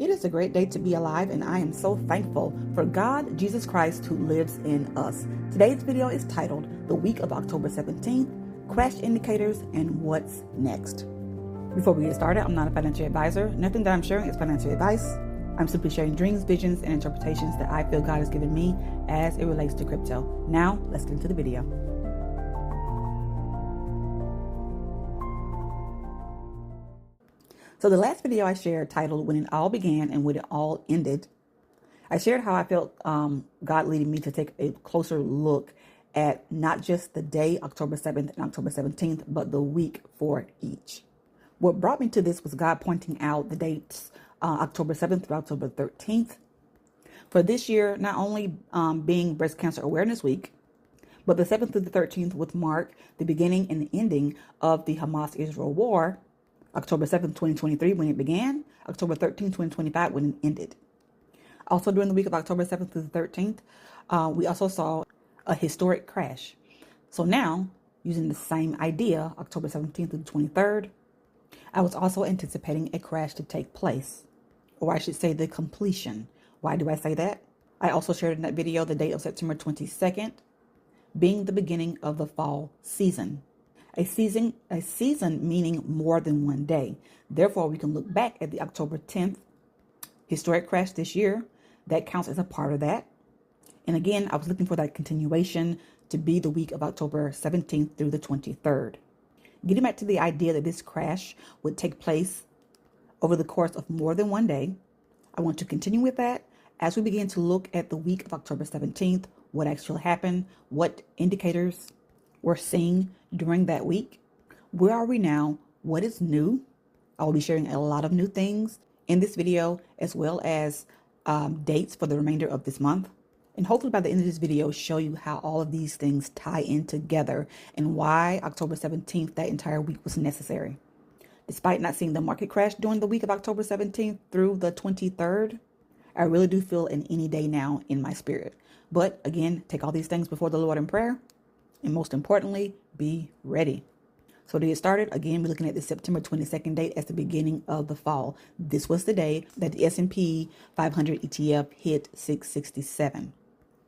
It is a great day to be alive, and I am so thankful for God, Jesus Christ, who lives in us. Today's video is titled, The Week of October 17th, Crash Indicators and What's Next. Before we get started, I'm not a financial advisor. Nothing that I'm sharing is financial advice. I'm simply sharing dreams, visions, and interpretations that I feel God has given me as it relates to crypto. Now, let's get into the video. So the last video I shared titled When It All Began and When It All Ended, I shared how I felt God leading me to take a closer look at not just the day, October 7th and October 17th, but the week for each. What brought me to this was God pointing out the dates October 7th through October 13th. For this year, not only being Breast Cancer Awareness Week, but the 7th through the 13th would mark the beginning and the ending of the Hamas-Israel war, October 7th, 2023, when it began, October 13th, 2025, when it ended. Also, during the week of October 7th through the 13th, we also saw a historic crash. So now, using the same idea, October 17th through the 23rd, I was also anticipating a crash to take place, or I should say the completion. Why do I say that? I also shared in that video the date of September 22nd being the beginning of the fall season. A season meaning more than one day. Therefore, we can look back at the October 10th historic crash this year. That counts as a part of that. And again, I was looking for that continuation to be the week of October 17th through the 23rd. Getting back to the idea that this crash would take place over the course of more than one day, I want to continue with that as we begin to look at the week of October 17th, what actually happened, what indicators we're seeing during that week. Where are we now? What is new? I will be sharing a lot of new things in this video, as well as dates for the remainder of this month. And hopefully by the end of this video, show you how all of these things tie in together and why October 17th, that entire week, was necessary. Despite not seeing the market crash during the week of October 17th through the 23rd, I really do feel an any day now in my spirit. But again, take all these things before the Lord in prayer. And most importantly, be ready. So to get started, again, we're looking at the September 22nd date as the beginning of the fall. This was the day that the S&P 500 ETF hit 667.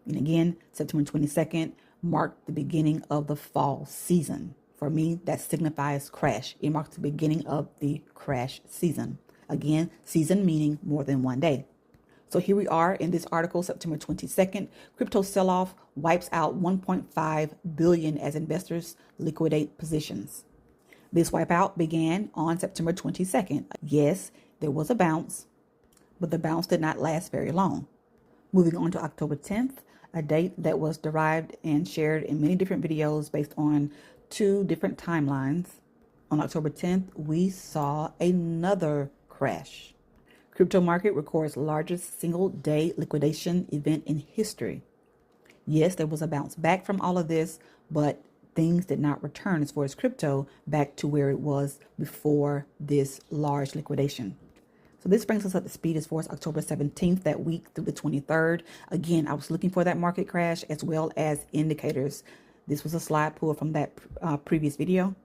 And again, September 22nd marked the beginning of the fall season. For me, that signifies crash. It marks the beginning of the crash season. Again, season meaning more than one day. So here we are in this article, September 22nd. Crypto sell-off wipes out 1.5 billion as investors liquidate positions. This wipeout began on September 22nd. Yes, there was a bounce, but the bounce did not last very long. Moving on to October 10th, a date that was derived and shared in many different videos based on two different timelines. On October 10th, we saw another crash. Crypto market records largest single day liquidation event in history. Yes, there was a bounce back from all of this, but things did not return as far as crypto back to where it was before this large liquidation. So this brings us up to speed as far as October 17th, that week through the 23rd. Again, I was looking for that market crash as well as indicators. This was a slide pull from that previous video.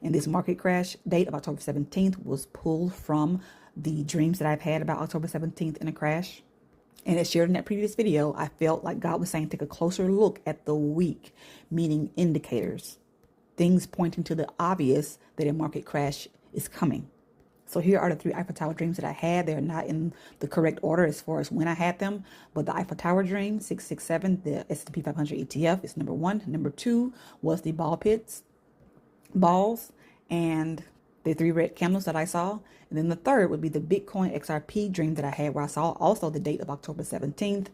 And this market crash date of October 17th was pulled from the dreams that I've had about October 17th in a crash. And as shared in that previous video, I felt like God was saying, take a closer look at the week, meaning indicators, things pointing to the obvious that a market crash is coming. So here are the three Eiffel Tower dreams that I had. They're not in the correct order as far as when I had them, but the Eiffel Tower dream, 667, the S&P 500 ETF is number one. Number two was the balls, and the three red candles that I saw. And then the third would be the Bitcoin XRP dream that I had, where I saw also the date of October 17th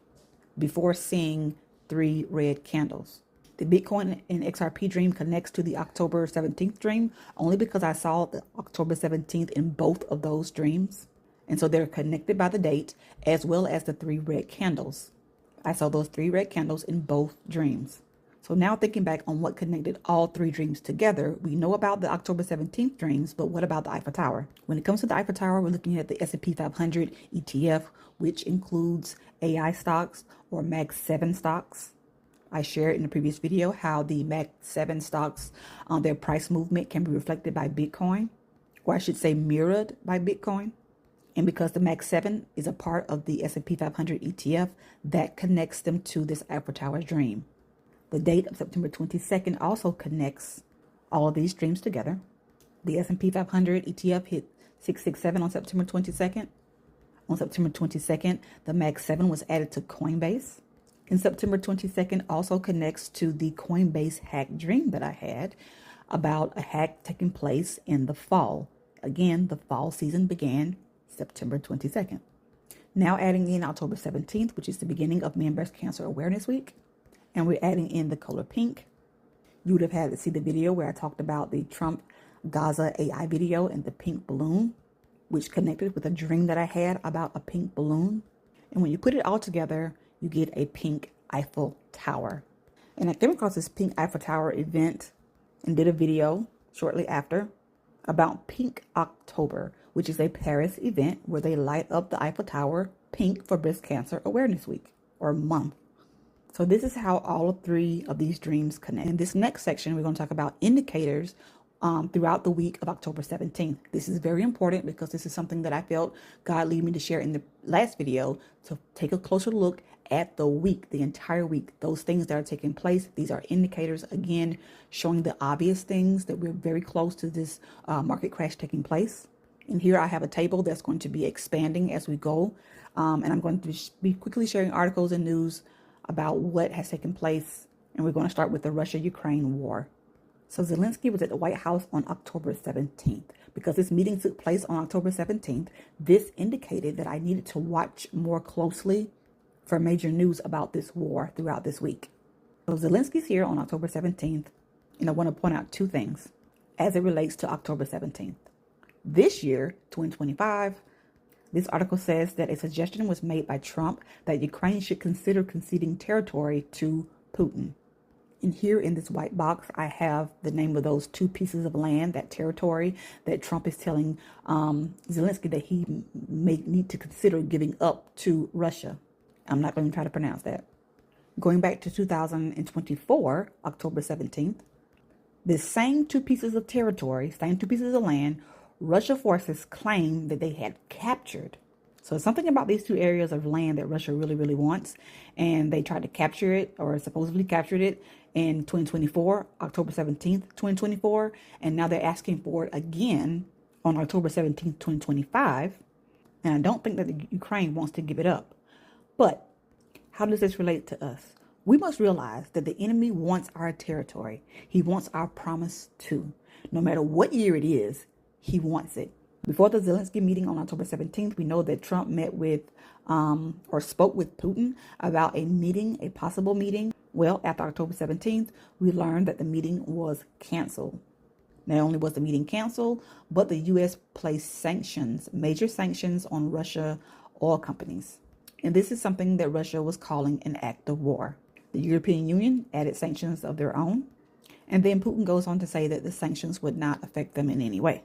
before seeing three red candles. The Bitcoin and XRP dream connects to the October 17th dream only because I saw the October 17th in both of those dreams. And so they're connected by the date as well as the three red candles. I saw those three red candles in both dreams. So now thinking back on what connected all three dreams together, we know about the October 17th dreams, but what about the Eiffel Tower? When it comes to the Eiffel Tower, we're looking at the S&P 500 ETF, which includes AI stocks or Mag 7 stocks. I shared in the previous video how the Mag 7 stocks, their price movement can be reflected by Bitcoin, or I should say mirrored by Bitcoin. And because the MAX 7 is a part of the S&P 500 ETF, that connects them to this Eiffel Tower dream. The date of September 22nd also connects all of these dreams together. The S&P 500 ETF hit 667 on September 22nd. On September 22nd, the MAX 7 was added to Coinbase. And September 22nd also connects to the Coinbase hack dream that I had about a hack taking place in the fall. Again, the fall season began September 22nd. Now adding in October 17th, which is the beginning of Men Breast Cancer Awareness Week. And we're adding in the color pink. You would have had to see the video where I talked about the Trump Gaza AI video and the pink balloon, which connected with a dream that I had about a pink balloon. And when you put it all together, you get a pink Eiffel Tower. And I came across this pink Eiffel Tower event and did a video shortly after about Pink October, which is a Paris event where they light up the Eiffel Tower pink for Breast Cancer Awareness Week or month. So this is how all three of these dreams connect. In this next section, we're going to talk about indicators throughout the week of October 17th. This is very important because this is something that I felt God led me to share in the last video, to take a closer look at the week, the entire week, those things that are taking place. These are indicators, again, showing the obvious things that we're very close to this market crash taking place. And here I have a table that's going to be expanding as we go. And I'm going to be quickly sharing articles and news about what has taken place. And we're going to start with the Russia-Ukraine war. So Zelensky was at the White House on October 17th. Because this meeting took place on October 17th, this indicated that I needed to watch more closely for major news about this war throughout this week. So Zelensky's here on October 17th, and I want to point out two things as it relates to October 17th. This year, 2025, this article says that a suggestion was made by Trump that Ukraine should consider conceding territory to Putin. And here in this white box, I have the name of those two pieces of land, that territory that Trump is telling Zelensky that he may need to consider giving up to Russia. I'm not going to try to pronounce that. Going back to 2024, October 17th, the same two pieces of territory, same two pieces of land, Russia forces claim that they had captured. So something about these two areas of land that Russia really, really wants, and they tried to capture it, or supposedly captured it, in 2024, October 17th, 2024, and now they're asking for it again on October 17th, 2025, and I don't think that the Ukraine wants to give it up. But how does this relate to us? We must realize that the enemy wants our territory. He wants our promise too. No matter what year it is, he wants it. Before the Zelensky meeting on October 17th, we know that Trump met with or spoke with Putin about a meeting, a possible meeting. Well, after October 17th, we learned that the meeting was canceled. Not only was the meeting canceled, but the U.S. placed sanctions, major sanctions on Russia oil companies. And this is something that Russia was calling an act of war. The European Union added sanctions of their own. And then Putin goes on to say that the sanctions would not affect them in any way.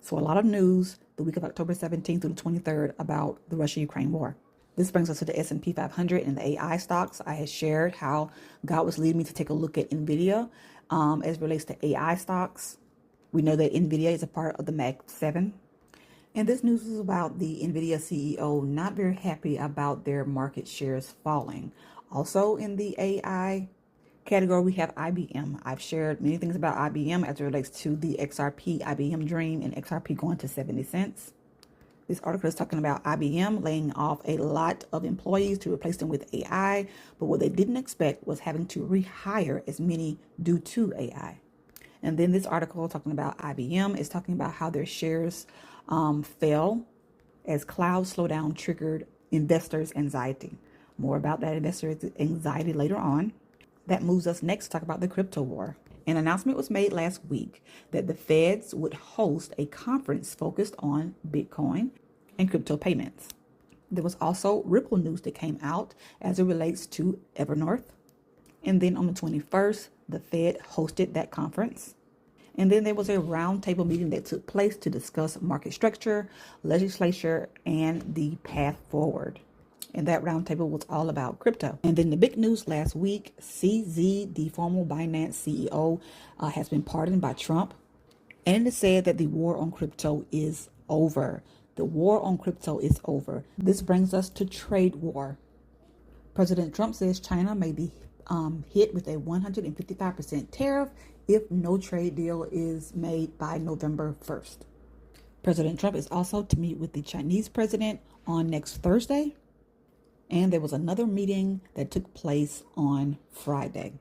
So a lot of news the week of October 17th through the 23rd about the Russia-Ukraine war. This brings us to the S&P 500 and the AI stocks. I had shared how God was leading me to take a look at NVIDIA as it relates to AI stocks. We know that NVIDIA is a part of the MAX 7. And this news is about the NVIDIA CEO not very happy about their market shares falling. Also in the AI category, we have IBM. I've shared many things about IBM as it relates to the XRP IBM dream and XRP going to 70 cents. This article is talking about IBM laying off a lot of employees to replace them with AI, but what they didn't expect was having to rehire as many due to AI. And then this article talking about IBM is talking about how their shares fell as cloud slowdown triggered investors' anxiety. More about that investor anxiety later on. That moves us next to talk about the crypto war. An announcement was made last week that the Feds would host a conference focused on Bitcoin and crypto payments. There was also Ripple news that came out as it relates to Evernorth. And then on the 21st, the Fed hosted that conference. And then there was a roundtable meeting that took place to discuss market structure, legislature, and the path forward. And that roundtable was all about crypto. And then the big news last week, CZ, the former Binance CEO, has been pardoned by Trump. And it is said that the war on crypto is over. The war on crypto is over. This brings us to trade war. President Trump says China may be hit with a 155% tariff if no trade deal is made by November 1st. President Trump is also to meet with the Chinese president on next Thursday. And there was another meeting that took place on Friday.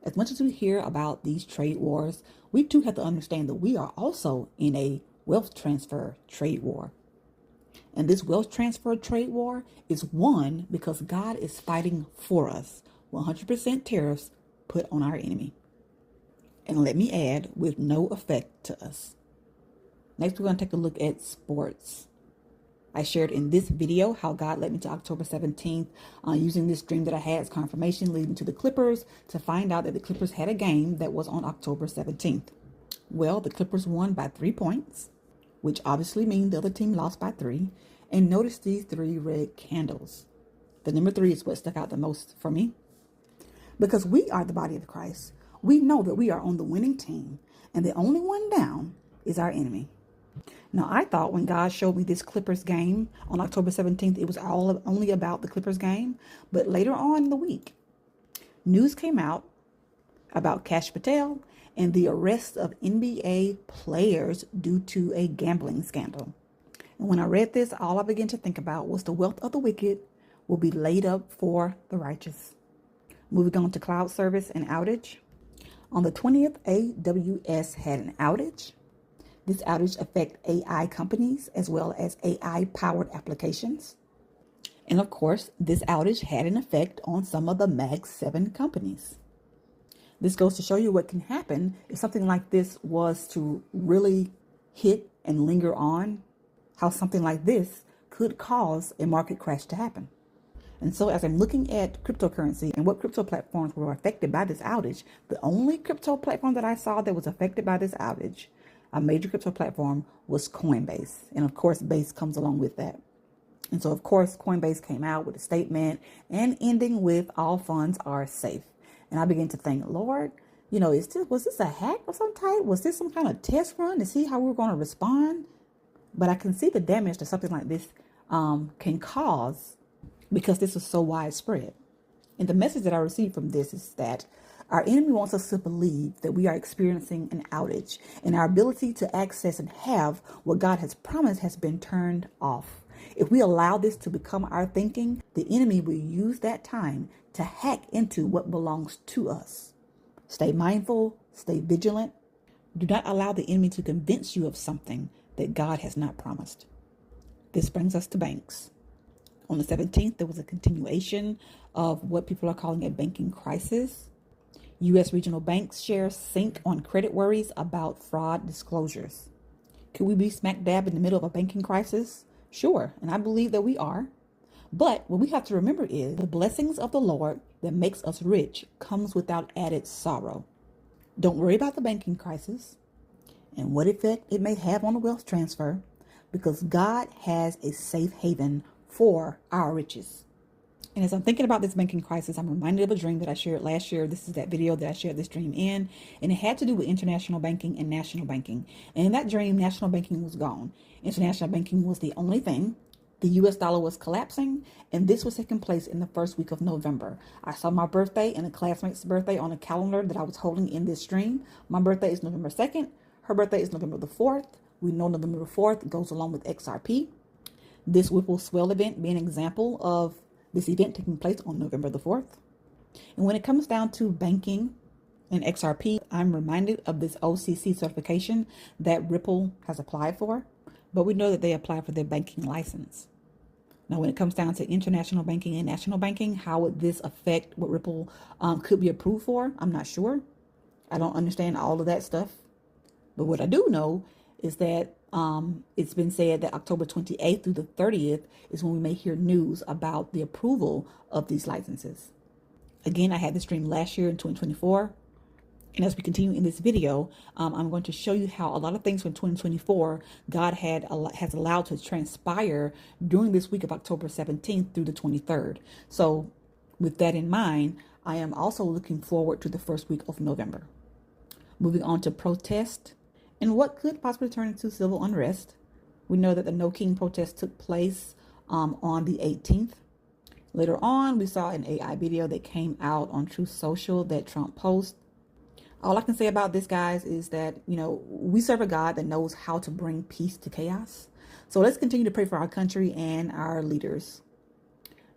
As much as we hear about these trade wars, we too have to understand that we are also in a wealth transfer trade war. And this wealth transfer trade war is won because God is fighting for us. 100% tariffs put on our enemy. And let me add, with no effect to us. Next, we're going to take a look at sports. I shared in this video how God led me to October 17th using this dream that I had as confirmation leading to the Clippers to find out that the Clippers had a game that was on October 17th. Well, the Clippers won by 3 points, which obviously means the other team lost by 3. And notice these 3 red candles. The number 3 is what stuck out the most for me. Because we are the body of Christ, we know that we are on the winning team, and the only one down is our enemy. Now, I thought when God showed me this Clippers game on October 17th, it was only about the Clippers game. But later on in the week, news came out about Cash Patel and the arrest of NBA players due to a gambling scandal. And when I read this, all I began to think about was the wealth of the wicked will be laid up for the righteous. Moving on to cloud service and outage. On the 20th, AWS had an outage. This outage affected AI companies as well as AI-powered applications. And of course, this outage had an effect on some of the Mag 7 companies. This goes to show you what can happen if something like this was to really hit and linger on, how something like this could cause a market crash to happen. And so as I'm looking at cryptocurrency and what crypto platforms were affected by this outage, the only crypto platform that I saw that was affected by this outage, a major crypto platform, was Coinbase. And of course, Base comes along with that. And so, of course, Coinbase came out with a statement and ending with all funds are safe. And I began to think, Lord, was this a hack of some type? Was this some kind of test run to see how we were going to respond? But I can see the damage that something like this can cause because this is so widespread. And the message that I received from this is that our enemy wants us to believe that we are experiencing an outage and our ability to access and have what God has promised has been turned off. If we allow this to become our thinking, the enemy will use that time to hack into what belongs to us. Stay mindful, stay vigilant. Do not allow the enemy to convince you of something that God has not promised. This brings us to banks. On the 17th, there was a continuation of what people are calling a banking crisis. U.S. regional banks shares sink on credit worries about fraud disclosures. Could we be smack dab in the middle of a banking crisis? Sure, and I believe that we are. But what we have to remember is the blessings of the Lord that makes us rich comes without added sorrow. Don't worry about the banking crisis and what effect it may have on the wealth transfer, because God has a safe haven for our riches. And as I'm thinking about this banking crisis, I'm reminded of a dream that I shared last year. This is that video that I shared this dream in, and it had to do with international banking and national banking. And in that dream, national banking was gone. International banking was the only thing. The US dollar was collapsing, and this was taking place in the first week of November. I saw my birthday and a classmate's birthday on a calendar that I was holding in this dream. My birthday is November 2nd. Her birthday is November the 4th. We know November the 4th goes along with XRP. This Whipple Swell event being an example of this event taking place on November the 4th. And when it comes down to banking and XRP, I'm reminded of this OCC certification that Ripple has applied for, but we know that they applied for their banking license. Now, when it comes down to international banking and national banking, how would this affect what Ripple could be approved for? I'm not sure. I don't understand all of that stuff. But what I do know is that it's been said that October 28th through the 30th is when we may hear news about the approval of these licenses. Again, I had this dream last year in 2024. And as we continue in this video, I'm going to show you how a lot of things from 2024 God has allowed to transpire during this week of October 17th through the 23rd. So with that in mind, I am also looking forward to the first week of November. Moving on to protest and what could possibly turn into civil unrest. We know that the No King protest took place on the 18th. Later on, we saw an AI video that came out on Truth Social that Trump posted. All I can say about this, guys, is that, we serve a God that knows how to bring peace to chaos. So let's continue to pray for our country and our leaders.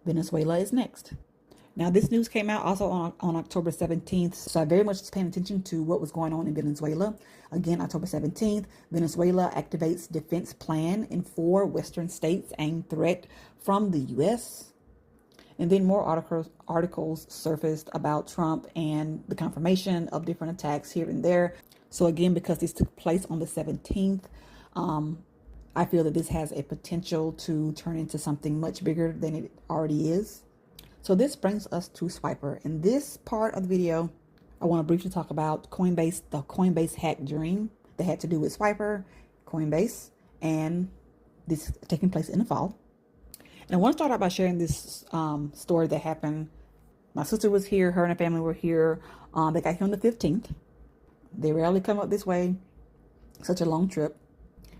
Venezuela is next. Now, this news came out also on October 17th, so I very much was paying attention to what was going on in Venezuela. Again, October 17th, Venezuela activates defense plan in 4 Western states aimed threat from the U.S. And then more articles surfaced about Trump and the confirmation of different attacks here and there. So again, because this took place on the 17th, I feel that this has a potential to turn into something much bigger than it already is. So this brings us to Swiper. In this part of the video, I want to briefly talk about Coinbase, the Coinbase hack dream that had to do with Swiper, Coinbase, and this taking place in the fall. And I want to start out by sharing this story that happened. My sister was here. Her and her family were here. They got here on the 15th. They rarely come up this way. Such a long trip.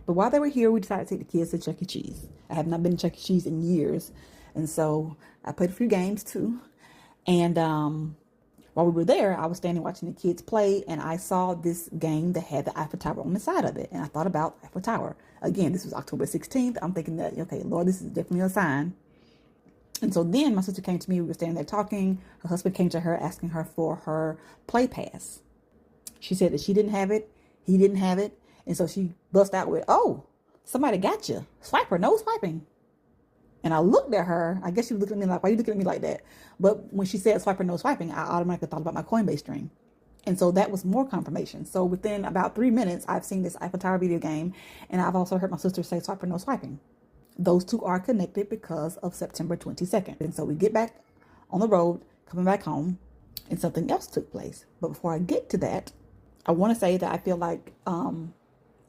But while they were here, we decided to take the kids to Chuck E. Cheese. I have not been to Chuck E. Cheese in years. And so I played a few games too. And while we were there, I was standing watching the kids play. And I saw this game that had the Eiffel Tower on the side of it. And I thought about Eiffel Tower. Again, this was October 16th. I'm thinking that, okay, Lord, this is definitely a sign. And so then my sister came to me. We were standing there talking. Her husband came to her asking her for her play pass. She said that she didn't have it. He didn't have it. And so she bust out with, "Oh, somebody got you. Swiper, no swiping." And I looked at her. I guess she was looking at me like, "Why are you looking at me like that?" But when she said Swiper, no swiping, I automatically thought about my Coinbase stream. And so that was more confirmation. So within about 3 minutes, I've seen this Eiffel Tower video game. And I've also heard my sister say Swiper, no swiping. Those two are connected because of September 22nd. And so we get back on the road, coming back home, and something else took place. But before I get to that, I want to say that I feel like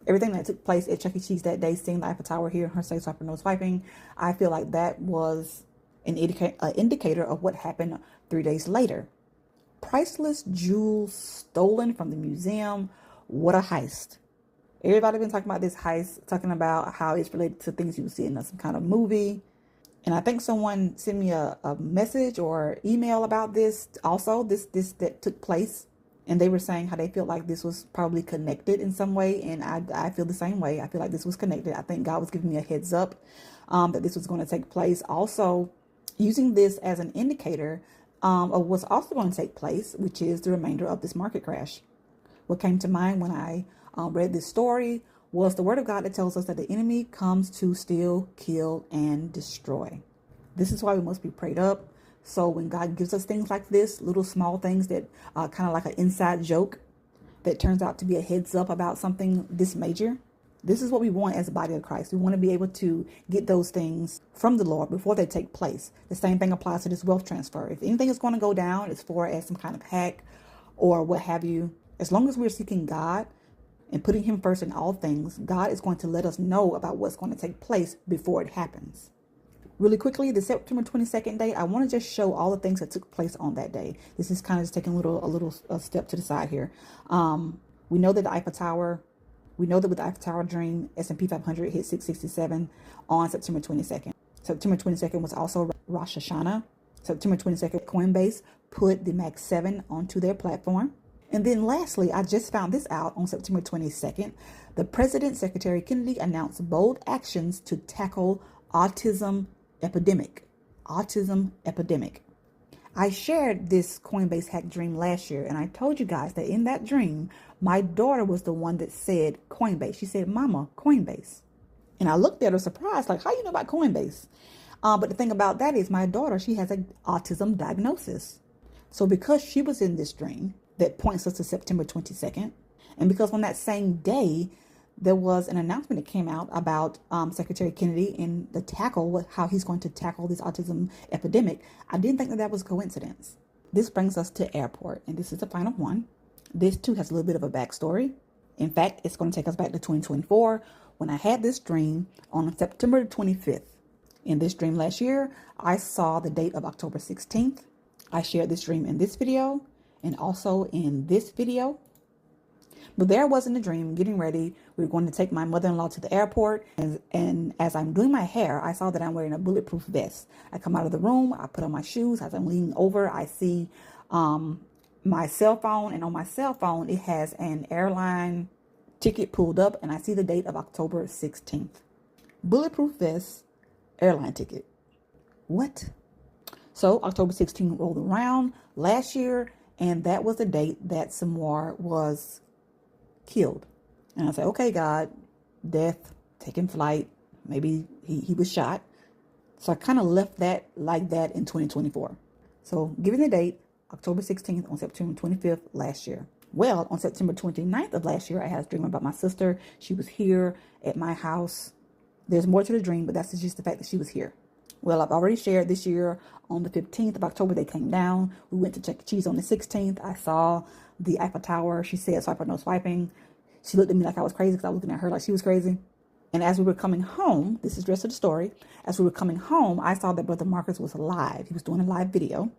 everything that took place at Chuck E. Cheese that day, seeing the Eiffel Tower here and her say Swiper, no swiping, I feel like that was an indicator of what happened 3 days later. Priceless jewels stolen from the museum. What a heist. Everybody been talking about this heist, talking about how it's related to things you would see in some kind of movie. And I think someone sent me a message or email about this also, this that took place. And they were saying how they feel like this was probably connected in some way. And I feel the same way. I feel like this was connected. I think God was giving me a heads up that this was going to take place. Also, using this as an indicator of what's also going to take place, which is the remainder of this market crash. What came to mind when I read this story was the word of God that tells us that the enemy comes to steal, kill, and destroy. This is why we must be prayed up. So when God gives us things like this, little small things that kind of like an inside joke that turns out to be a heads up about something this major, this is what we want as a body of Christ. We want to be able to get those things from the Lord before they take place. The same thing applies to this wealth transfer. If anything is going to go down as far as some kind of hack or what have you, as long as we're seeking God and putting him first in all things, God is going to let us know about what's going to take place before it happens. Really quickly, the September 22nd day, I want to just show all the things that took place on that day. This is kind of just taking a little step to the side here. We know that the Eiffel Tower, with the Eiffel Tower dream, S&P 500 hit 667 on September 22nd. September 22nd was also Rosh Hashanah. September 22nd, Coinbase put the Max 7 onto their platform. And then lastly, I just found this out on September 22nd. The President, Secretary Kennedy, announced bold actions to tackle autism epidemic. I shared this Coinbase hack dream last year, and I told you guys that in that dream, my daughter was the one that said Coinbase. She said, "Mama, Coinbase." And I looked at her surprised, like, "How you know about Coinbase?" But the thing about that is my daughter, she has an autism diagnosis. So because she was in this dream that points us to September 22nd, and because on that same day, there was an announcement that came out about Secretary Kennedy and how he's going to tackle this autism epidemic, I didn't think that was a coincidence. This brings us to airport, and this is the final one. This too has a little bit of a backstory. In fact, it's going to take us back to 2024 when I had this dream on September 25th. In this dream last year, I saw the date of October 16th. I shared this dream in this video and also in this video. But there I was in the dream, getting ready. We were going to take my mother-in-law to the airport. And as I'm doing my hair, I saw that I'm wearing a bulletproof vest. I come out of the room. I put on my shoes. As I'm leaning over, I see my cell phone. And on my cell phone, it has an airline ticket pulled up. And I see the date of October 16th. Bulletproof vest, airline ticket. What? So October 16th rolled around last year. And that was the date that Samar was killed. And I said, okay, God, death, taking flight. Maybe he was shot. So I kind of left that like that in 2024. So given the date, October 16th on September 25th last year. Well, on September 29th of last year, I had a dream about my sister. She was here at my house. There's more to the dream, but that's just the fact that she was here. Well, I've already shared this year on the 15th of October, they came down. We went to Chuck E. Cheese on the 16th. I saw the Eiffel Tower. She said, swipe or no swiping. She looked at me like I was crazy because I was looking at her like she was crazy. And as we were coming home, this is the rest of the story. As we were coming home, I saw that Brother Marcus was live. He was doing a live video.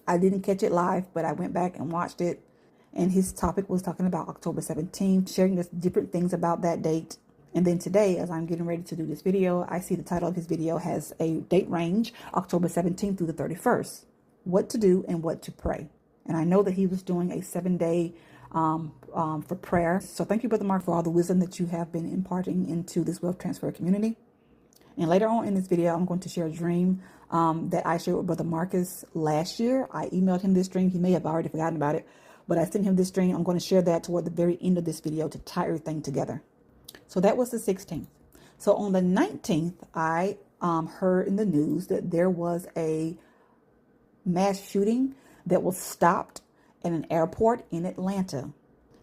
I didn't catch it live, but I went back and watched it. And his topic was talking about October 17th, sharing us different things about that date. And then today, as I'm getting ready to do this video, I see the title of his video has a date range, October 17th through the 31st. What to do and what to pray. And I know that he was doing a 7-day for prayer. So thank you, Brother Mark, for all the wisdom that you have been imparting into this wealth transfer community. And later on in this video, I'm going to share a dream that I shared with Brother Marcus last year. I emailed him this dream. He may have already forgotten about it, but I sent him this dream. I'm going to share that toward the very end of this video to tie everything together. So that was the 16th. So on the 19th, I heard in the news that there was a mass shooting that was stopped at an airport in Atlanta.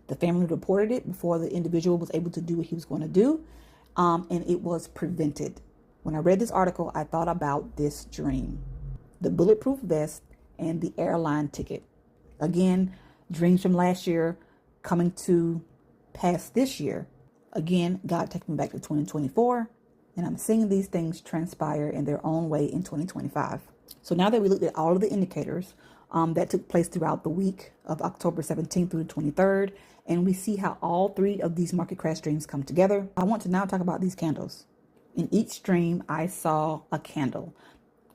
The family reported it before the individual was able to do what he was going to do, and it was prevented. When I read this article, I thought about this dream, the bulletproof vest and the airline ticket. Again, dreams from last year coming to pass this year. Again, God took me back to 2024, and I'm seeing these things transpire in their own way in 2025. So now that we looked at all of the indicators that took place throughout the week of October 17th through the 23rd, and we see how all three of these market crash dreams come together, I want to now talk about these candles. In each dream, I saw a candle.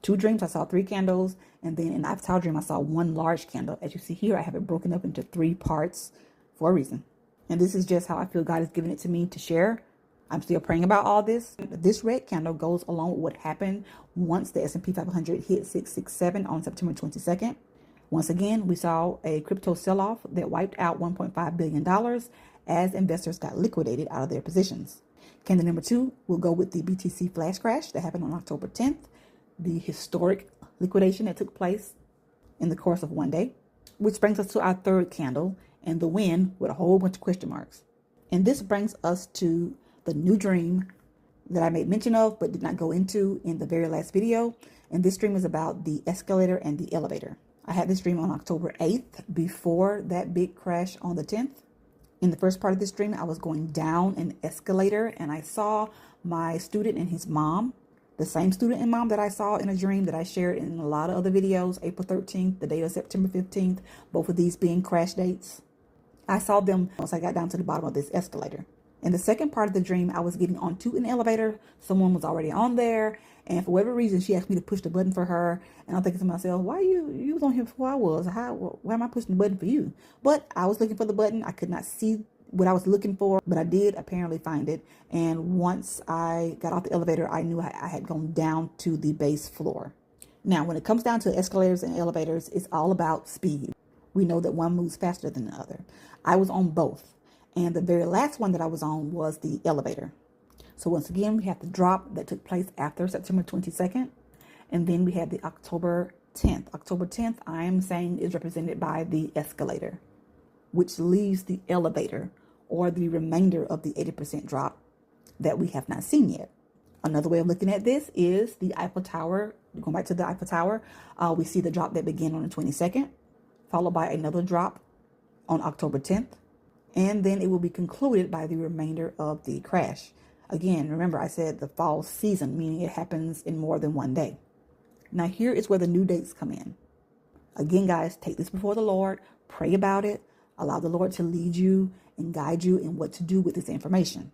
2 dreams, I saw 3 candles, and then in the Eiffel dream, I saw 1 large candle. As you see here, I have it broken up into 3 parts for a reason. And this is just how I feel God has given it to me to share. I'm still praying about all this. This red candle goes along with what happened once the S&P 500 hit 667 on September 22nd. Once again, we saw a crypto sell-off that wiped out $1.5 billion as investors got liquidated out of their positions. Candle number 2 will go with the BTC flash crash that happened on October 10th, the historic liquidation that took place in the course of one day, which brings us to our 3rd candle, and the wind with a whole bunch of question marks. And this brings us to the new dream that I made mention of but did not go into in the very last video. And this dream is about the escalator and the elevator. I had this dream on October 8th before that big crash on the 10th. In the first part of this dream, I was going down an escalator and I saw my student and his mom, the same student and mom that I saw in a dream that I shared in a lot of other videos, April 13th, the date of September 15th, both of these being crash dates. I saw them once I got down to the bottom of this escalator. In the second part of the dream, I was getting onto an elevator. Someone was already on there. And for whatever reason, she asked me to push the button for her. And I'm thinking to myself, why you was on here before I was? Why am I pushing the button for you? But I was looking for the button. I could not see what I was looking for, but I did apparently find it. And once I got off the elevator, I knew I had gone down to the base floor. Now, when it comes down to escalators and elevators, it's all about speed. We know that one moves faster than the other. I was on both. And the very last one that I was on was the elevator. So once again, we have the drop that took place after September 22nd. And then we had the October 10th. October 10th, I am saying, is represented by the escalator, which leaves the elevator or the remainder of the 80% drop that we have not seen yet. Another way of looking at this is the Eiffel Tower. Going back to the Eiffel Tower, we see the drop that began on the 22nd, followed by another drop on October 10th. And then it will be concluded by the remainder of the crash. Again, remember I said the fall season, meaning it happens in more than one day. Now here is where the new dates come in. Again, guys, take this before the Lord, pray about it, allow the Lord to lead you and guide you in what to do with this information.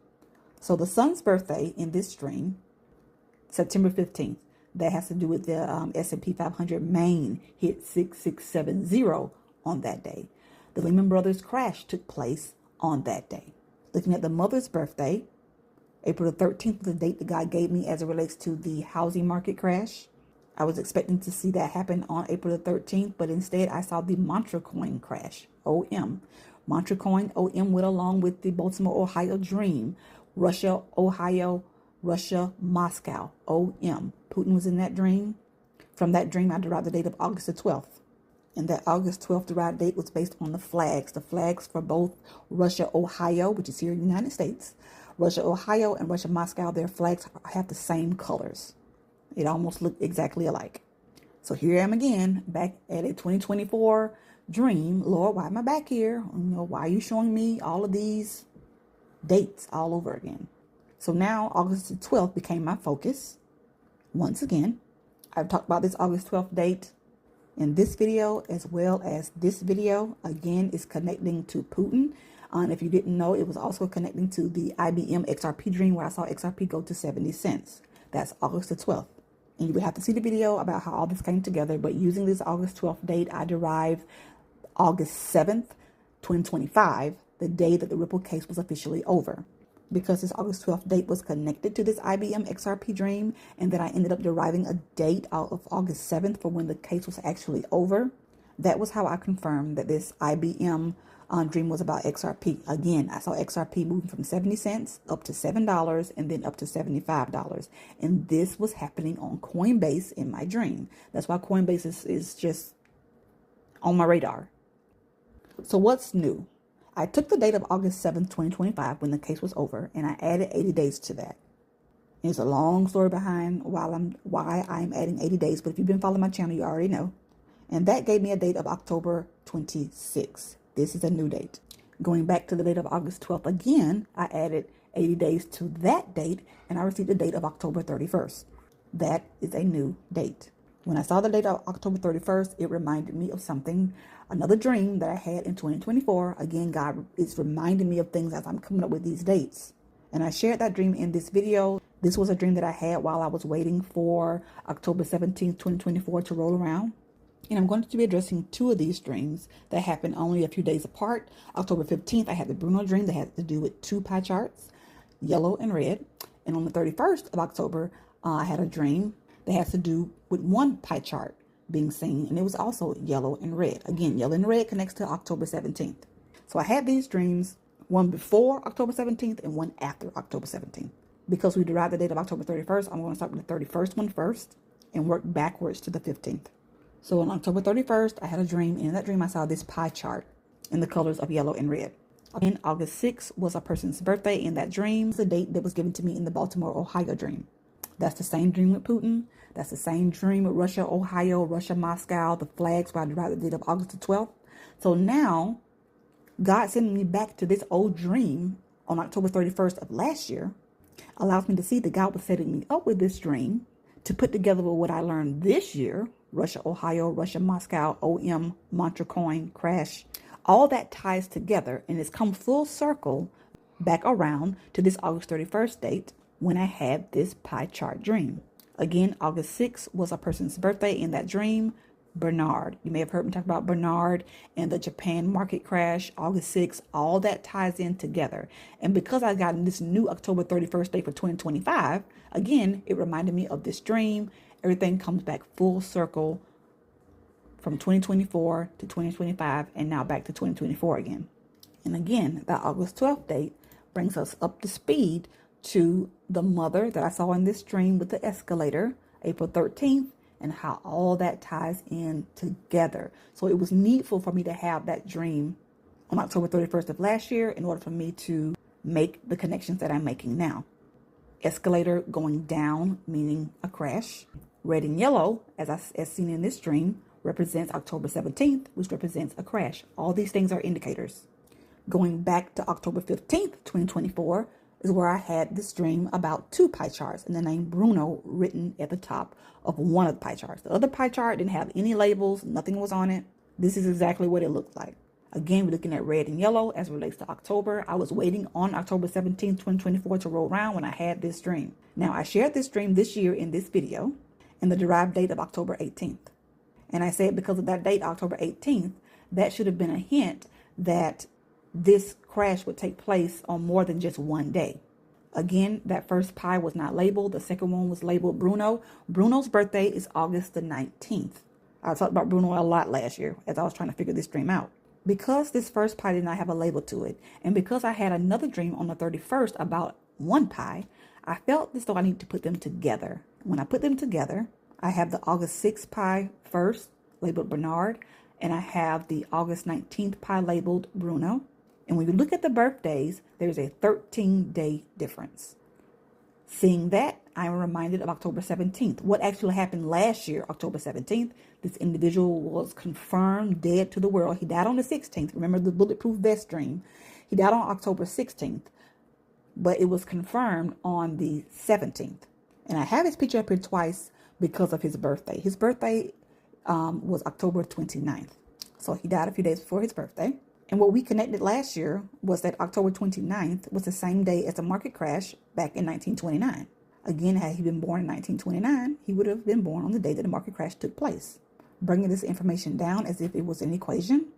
So the sun's birthday in this dream, September 15th, that has to do with the S&P 500 main hit 6670 on that day. The Lehman Brothers crash took place on that day. Looking at the mother's birthday, April the 13th was the date that God gave me as it relates to the housing market crash. I was expecting to see that happen on April the 13th, but instead I saw the Mantra coin crash, OM. Mantra coin, OM, went along with the Baltimore, Ohio dream, Russia, Ohio, Russia, Moscow, OM. Putin was in that dream. From that dream, I derived the date of August the 12th. And that August 12th derived date was based on the flags for both Russia, Ohio, which is here in the United States, Russia, Ohio, and Russia, Moscow. Their flags have the same colors. It almost looked exactly alike. So here I am again, back at a 2024 dream. Lord, why am I back here? Why are you showing me all of these dates all over again? So now August the 12th became my focus. Once again, I've talked about this August 12th date in this video as well as this video. Again, is connecting to Putin. And if you didn't know, it was also connecting to the IBM XRP dream where I saw XRP go to 70 cents. That's August the 12th. And you would have to see the video about how all this came together. But using this August 12th date, I derived August 7th, 2025, the day that the Ripple case was officially over. Because this August 12th date was connected to this IBM XRP dream, and then I ended up deriving a date out of August 7th for when the case was actually over. That was how I confirmed that this IBM dream was about XRP. Again, I saw XRP moving from 70 cents up to $7 and then up to $75. And this was happening on Coinbase in my dream. That's why Coinbase is just on my radar. So what's new? I took the date of August 7th, 2025, when the case was over, and I added 80 days to that. There's a long story behind why I'm adding 80 days, but if you've been following my channel, you already know. And that gave me a date of October 26th. This is a new date. Going back to the date of August 12th again, I added 80 days to that date, and I received a date of October 31st. That is a new date. When I saw the date of October 31st, it reminded me of something, another dream that I had in 2024. Again, God is reminding me of things as I'm coming up with these dates. And I shared that dream in this video. This was a dream that I had while I was waiting for October 17th, 2024 to roll around. And I'm going to be addressing two of these dreams that happened only a few days apart. October 15th, I had the Bruno dream that had to do with two pie charts, yellow and red. And on the 31st of October, I had a dream that has to do with one pie chart being seen, and it was also yellow and red. Again, yellow and red connects to October 17th. So I had these dreams, one before October 17th and one after October 17th. Because we derived the date of October 31st, I'm going to start with the 31st one first and work backwards to the 15th. So on October 31st, I had a dream, and in that dream I saw this pie chart in the colors of yellow and red. And August 6th was a person's birthday in that dream, the date that was given to me in the Baltimore, Ohio dream. That's the same dream with Putin. That's the same dream with Russia, Ohio, Russia, Moscow. The flags where I derived the date of August the 12th. So now, God sending me back to this old dream on October 31st of last year allows me to see that God was setting me up with this dream to put together with what I learned this year, Russia, Ohio, Russia, Moscow, OM, Mantra coin, crash. All that ties together, and it's come full circle back around to this August 31st date when I had this pie chart dream. Again, August 6th was a person's birthday in that dream, Bernard. You may have heard me talk about Bernard and the Japan market crash, August 6th. All that ties in together. And because I got this new October 31st date for 2025, again, it reminded me of this dream. Everything comes back full circle from 2024 to 2025 and now back to 2024 again. And again, that August 12th date brings us up to speed to the mother that I saw in this dream with the escalator, April 13th, and how all that ties in together. So it was needful for me to have that dream on October 31st of last year in order for me to make the connections that I'm making now. Escalator going down, meaning a crash. Red and yellow, as seen in this dream, represents October 17th, which represents a crash. All these things are indicators. Going back to October 15th, 2024, is where I had this dream about two pie charts and the name Bruno written at the top of one of the pie charts. The other pie chart didn't have any labels. Nothing was on it. This is exactly what it looked like. Again, we're looking at red and yellow as it relates to October. I was waiting on October 17th, 2024 to roll around when I had this dream. Now, I shared this dream this year in this video and the derived date of October 18th. And I said because of that date, October 18th, that should have been a hint that this crash would take place on more than just one day. Again, that first pi was not labeled. The second one was labeled Bruno. Bruno's birthday is August the 19th. I talked about Bruno a lot last year as I was trying to figure this dream out. Because this first pi did not have a label to it, and because I had another dream on the 31st about one pi, I felt as though I need to put them together. When I put them together, I have the August 6th pi first, labeled Bernard, and I have the August 19th pi labeled Bruno. And when you look at the birthdays, there's a 13-day difference. Seeing that, I'm reminded of October 17th. What actually happened last year, October 17th, this individual was confirmed dead to the world. He died on the 16th. Remember the bulletproof vest dream? He died on October 16th, but it was confirmed on the 17th. And I have his picture up here twice because of his birthday. His birthday was October 29th. So he died a few days before his birthday. And what we connected last year was that October 29th was the same day as the market crash back in 1929. Again, had he been born in 1929, he would have been born on the day that the market crash took place. Bringing this information down as if it was an equation,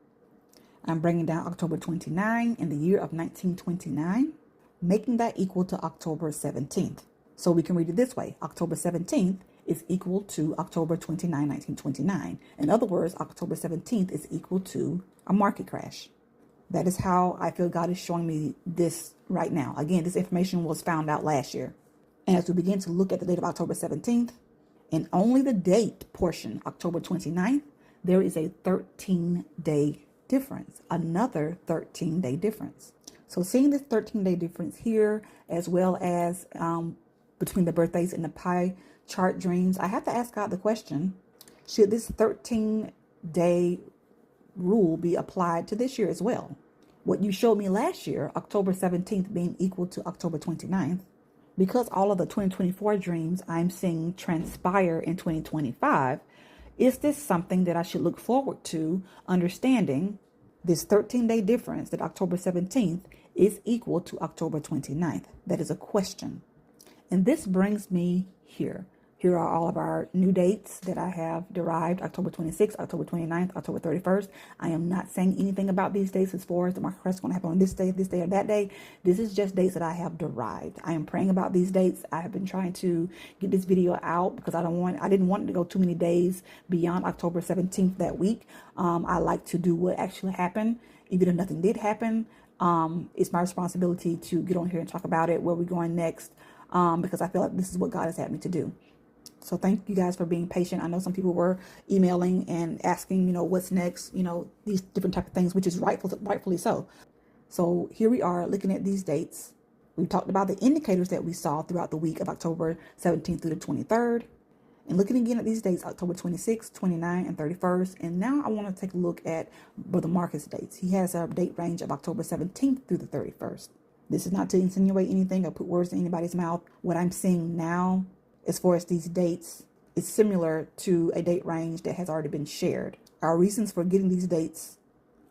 I'm bringing down October 29 in the year of 1929, making that equal to October 17th. So we can read it this way. October 17th is equal to October 29, 1929. In other words, October 17th is equal to a market crash. That is how I feel God is showing me this right now. Again, this information was found out last year. And as we begin to look at the date of October 17th, and only the date portion, October 29th, there is a 13-day difference, another 13-day difference. So seeing this 13-day difference here, as well as between the birthdays and the pie chart dreams, I have to ask God the question, should this 13-day rule be applied to this year as well? What you showed me last year, October 17th being equal to October 29th, because all of the 2024 dreams I'm seeing transpire in 2025, is this something that I should look forward to understanding this 13-day difference that October 17th is equal to October 29th? That is a question. And this brings me here. Here are all of our new dates that I have derived: October 26th, October 29th, October 31st. I am not saying anything about these dates as far as the market crash is going to happen on this day, or that day. This is just dates that I have derived. I am praying about these dates. I have been trying to get this video out because I didn't want it to go too many days beyond October 17th that week. I like to do what actually happened, even if nothing did happen. It's my responsibility to get on here and talk about it, where we're going next, because I feel like this is what God has had me to do. So thank you guys for being patient. I know some people were emailing and asking, what's next, these different type of things, which is rightfully so. So here we are looking at these dates. We talked about the indicators that we saw throughout the week of October 17th through the 23rd. And looking again at these dates, October 26th, 29th, and 31st. And now I want to take a look at Brother Marcus' dates. He has a date range of October 17th through the 31st. This is not to insinuate anything or put words in anybody's mouth. What I'm seeing now, as far as these dates, is similar to a date range that has already been shared. Our reasons for getting these dates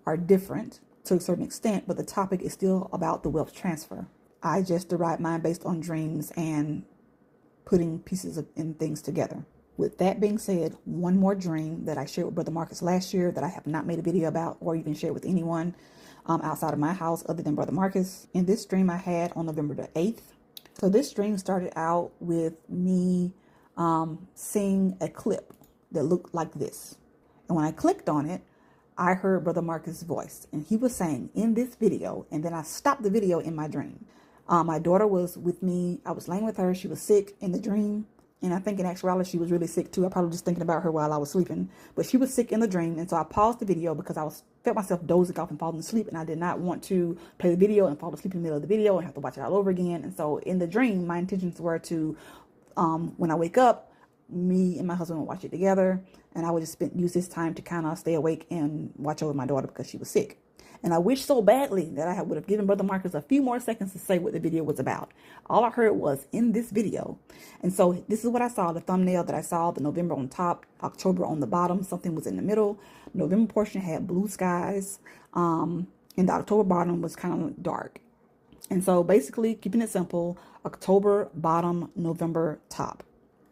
are different to a certain extent, but the topic is still about the wealth transfer. I just derived mine based on dreams and putting pieces and things together. With that being said, one more dream that I shared with Brother Marcus last year that I have not made a video about or even shared with anyone outside of my house other than Brother Marcus. And this dream I had on November the 8th. So this dream started out with me seeing a clip that looked like this. And when I clicked on it, I heard Brother Marcus' voice. And he was saying, in this video, and then I stopped the video in my dream. My daughter was with me. I was laying with her. She was sick in the dream. And I think in actuality, she was really sick too. I probably just thinking about her while I was sleeping. But she was sick in the dream. And so I paused the video because I felt myself dozing off and falling asleep. And I did not want to play the video and fall asleep in the middle of the video and have to watch it all over again. And so in the dream, my intentions were to, when I wake up, me and my husband would watch it together. And I would just use this time to kind of stay awake and watch over my daughter because she was sick. And I wish so badly that I would have given Brother Marcus a few more seconds to say what the video was about. All I heard was in this video. And so this is what I saw, the thumbnail that I saw, the November on top, October on the bottom, something was in the middle. November portion had blue skies, and the October bottom was kind of dark. And so basically, keeping it simple, October bottom, November top.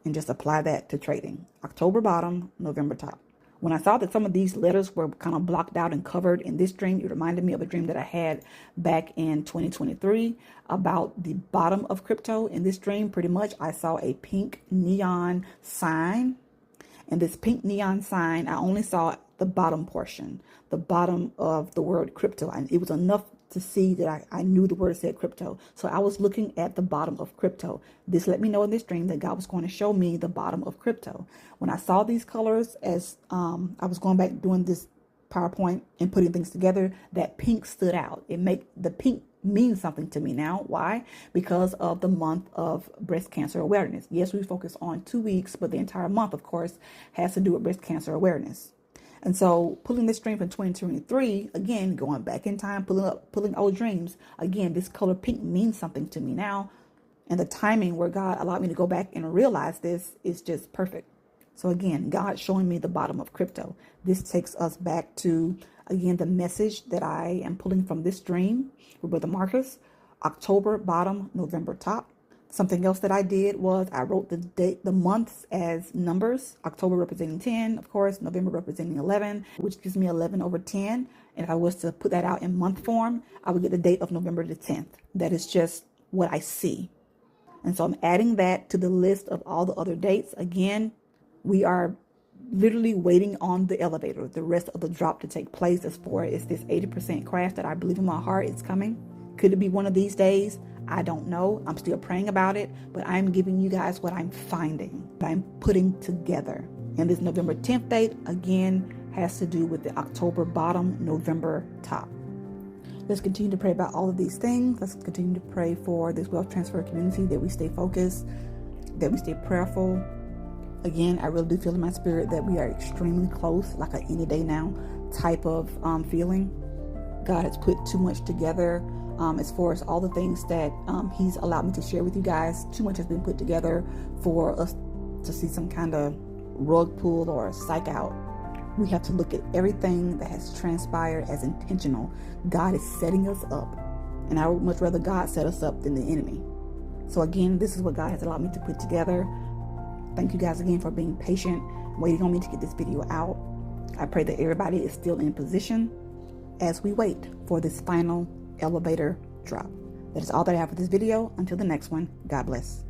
And just apply that to trading. October bottom, November top. When I saw that some of these letters were kind of blocked out and covered in this dream, it reminded me of a dream that I had back in 2023 about the bottom of crypto. In this dream, pretty much, I saw a pink neon sign. And this pink neon sign, I only saw the bottom portion, the bottom of the word crypto. And it was enough to see that I knew the word said crypto. So I was looking at the bottom of crypto. This let me know in this dream that God was going to show me the bottom of crypto. When I saw these colors as I was going back doing this PowerPoint and putting things together, that pink stood out. The pink means something to me now. Why? Because of the month of breast cancer awareness. Yes, we focus on 2 weeks, but the entire month, of course, has to do with breast cancer awareness. And so pulling this dream from 2023, again, going back in time, pulling old dreams, again, this color pink means something to me now. And the timing where God allowed me to go back and realize this is just perfect. So again, God showing me the bottom of crypto. This takes us back to, again, the message that I am pulling from this dream with Brother Marcus, October bottom, November top. Something else that I did was I wrote the date, the months as numbers. October representing 10, of course, November representing 11, which gives me 11 over 10. And if I was to put that out in month form, I would get the date of November the 10th. That is just what I see. And so I'm adding that to the list of all the other dates. Again, we are literally waiting on the elevator, the rest of the drop to take place as far as this 80% crash that I believe in my heart is coming. Could it be one of these days? I don't know. I'm still praying about it, but I'm giving you guys what I'm finding, what I'm putting together. And this November 10th date, again, has to do with the October bottom, November top. Let's continue to pray about all of these things. Let's continue to pray for this wealth transfer community, that we stay focused, that we stay prayerful. Again, I really do feel in my spirit that we are extremely close, like a any day now type of feeling. God has put too much together. As far as all the things that he's allowed me to share with you guys, too much has been put together for us to see some kind of rug pull or psych out. We have to look at everything that has transpired as intentional. God is setting us up, and I would much rather God set us up than the enemy. So again, this is what God has allowed me to put together. Thank you guys again for being patient, waiting on me to get this video out. I pray that everybody is still in position as we wait for this final elevator drop. That is all that I have for this video. Until the next one, God bless.